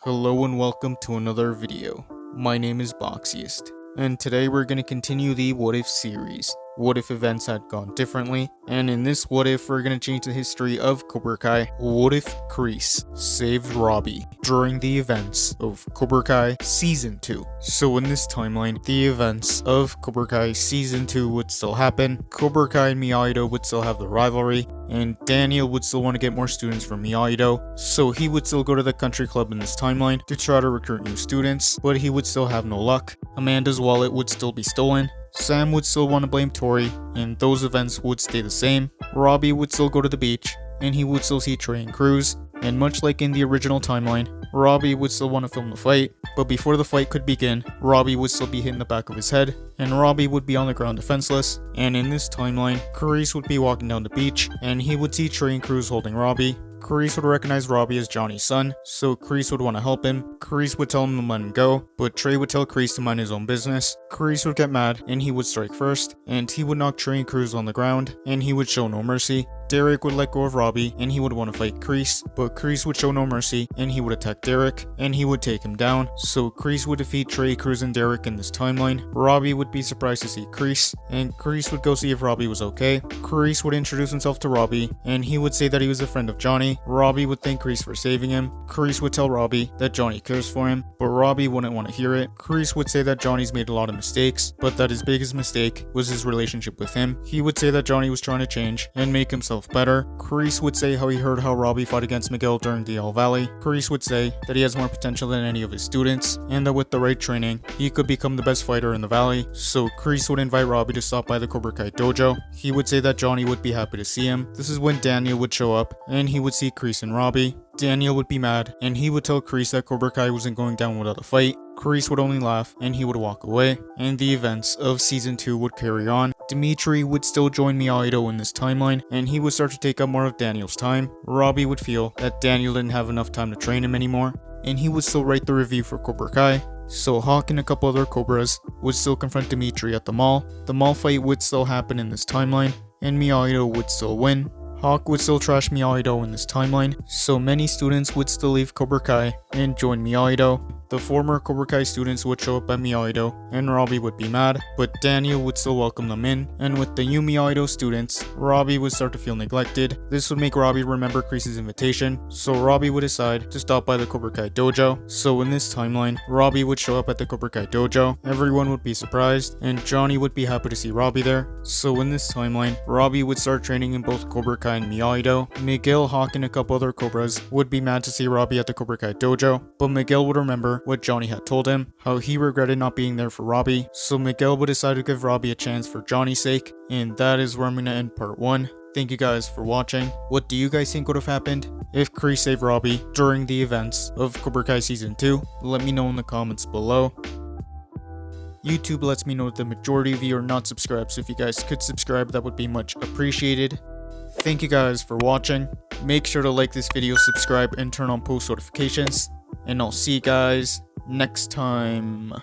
Hello and welcome to another video. My name is Boxiest, and today we're going to continue the What If series. What if events had gone differently? And in this What If, we're going to change the history of Cobra Kai. What if Kreese saved Robby during the events of Cobra Kai Season 2? So in this timeline, the events of Cobra Kai Season 2 would still happen, Cobra Kai and Miyagi-Do would still have the rivalry, and Daniel would still want to get more students from Miyagi-Do, so he would still go to the country club in this timeline to try to recruit new students, but he would still have no luck. Amanda's wallet would still be stolen, Sam would still want to blame Tori, and those events would stay the same. Robby would still go to the beach, and he would still see Trey and Cruz, and much like in the original timeline, Robby would still want to film the fight, but before the fight could begin, Robby would still be hit in the back of his head, and Robby would be on the ground defenseless, and in this timeline, Kreese would be walking down the beach, and he would see Trey and Cruz holding Robby. Kreese would recognize Robby as Johnny's son, so Kreese would want to help him. Kreese would tell him to let him go, but Trey would tell Kreese to mind his own business. Kreese would get mad, and he would strike first, and he would knock Trey and Cruz on the ground, and he would show no mercy. Derek would let go of Robby, and he would want to fight Kreese, but Kreese would show no mercy, and he would attack Derek, and he would take him down. So Kreese would defeat Trey, Cruz, and Derek in this timeline. Robby would be surprised to see Kreese, and Kreese would go see if Robby was okay. Kreese would introduce himself to Robby, and he would say that he was a friend of Johnny. Robby would thank Kreese for saving him. Kreese would tell Robby that Johnny cares for him, but Robby wouldn't want to hear it. Kreese would say that Johnny's made a lot of mistakes, but that his biggest mistake was his relationship with him. He would say that Johnny was trying to change and make himself better. Kreese would say how he heard how Robby fought against Miguel during the All Valley. Kreese would say that he has more potential than any of his students, and that with the right training, he could become the best fighter in the valley. So Kreese would invite Robby to stop by the Cobra Kai dojo. He would say that Johnny would be happy to see him. This is when Daniel would show up, and he would see Kreese and Robby. Daniel would be mad, and he would tell Kreese that Cobra Kai wasn't going down without a fight. Kreese would only laugh, and he would walk away, and the events of Season 2 would carry on. Dimitri would still join Miyagi-Do in this timeline, and he would start to take up more of Daniel's time. Robby would feel that Daniel didn't have enough time to train him anymore, and he would still write the review for Cobra Kai. So Hawk and a couple other Cobras would still confront Dimitri at the mall. The mall fight would still happen in this timeline, and Miyagi-Do would still win. Hawk would still trash Miyagi-Do in this timeline, so many students would still leave Cobra Kai and join Miyagi-Do. The former Cobra Kai students would show up at Miyagi-Do, and Robby would be mad, but Daniel would still welcome them in, and with the new Miyagi-Do students, Robby would start to feel neglected. This would make Robby remember Kreese's invitation, so Robby would decide to stop by the Cobra Kai dojo. So in this timeline, Robby would show up at the Cobra Kai dojo, everyone would be surprised, and Johnny would be happy to see Robby there. So in this timeline, Robby would start training in both Cobra Kai and Miyagi-Do. Miguel, Hawk, and a couple other Cobras would be mad to see Robby at the Cobra Kai dojo, but Miguel would remember what Johnny had told him, how he regretted not being there for Robby, so Miguel would decide to give Robby a chance for Johnny's sake, and that is where I'm gonna end part 1. Thank you guys for watching. What do you guys think would have happened if Kreese saved Robby during the events of Cobra Kai Season 2? Let me know in the comments below. YouTube lets me know that the majority of you are not subscribed, so if you guys could subscribe, that would be much appreciated. Thank you guys for watching. Make sure to like this video, subscribe, and turn on post notifications. And I'll see you guys next time.